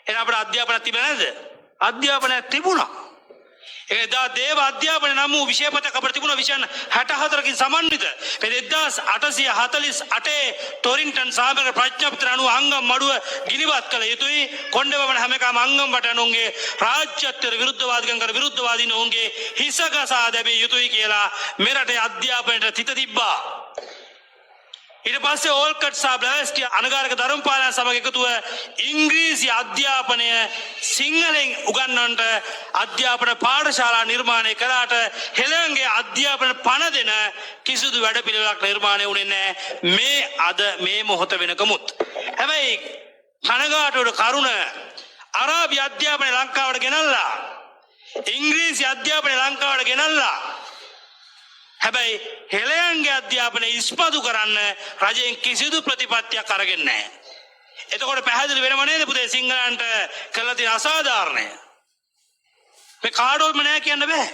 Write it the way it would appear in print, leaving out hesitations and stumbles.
එහෙනම් අපේ අධ්‍යාපනයක් තිබුණේ නැද්ද? අධ්‍යාපනයක් තිබුණා. එදා දේව අධ්‍යාපන නම් වූ විෂය පතක අපිට තිබුණා විෂයන් 64කින් සමන්විත. මේ 1848 ටොරින්ටන් සාමග ප්‍රඥාපත්‍ර අනුව අංගම් මඩුව ගිනිවත් කළ යුතුයි. කොණ්ඩේවමන හැම එකම අංගම් වටනුන්ගේ රාජ්‍යත්වයට විරුද්ධවාදීන් කර විරුද්ධවාදීන් ඔවුන්ගේ හිසකසා දැමිය යුතුයි කියලා මෙරටේ අධ්‍යාපනයට තිත තිබ්බා. ඊට පස්සේ ඕල්කට් සහ බ්ලැවස්ටි අනගාരിക ධර්මපාලන සමග එකතුව ඉංග්‍රීසි අධ්‍යාපනය සිංහලෙන් උගන්වන්නට අධ්‍යාපන පාඨශාලා නිර්මාණය කළාට හෙළයන්ගේ අධ්‍යාපන පණ දෙන කිසිදු වැඩපිළිවෙලක් නිර්මාණය වුණේ නැහැ මේ අද මේ මොහොත වෙනකමුත්. හැබැයි කනගාටුවට කරුණ අරාබි අධ්‍යාපනය ලංකාවට ගෙනල්ලා ඉංග්‍රීසි අධ්‍යාපනය ලංකාවට ගෙනල්ලා හැබැයි හෙළයන්ගේ අධ්‍යාපනය ඉස්පතු කරන්න රජයෙන් කිසිදු ප්‍රතිපත්තියක් අරගෙන නැහැ. එතකොට පැහැදිලි වෙනව නේද පුතේ සිංහලන්ට කළ තියෙන අසාධාරණය. මේ කාඩෝම නෑ කියන්න බෑ.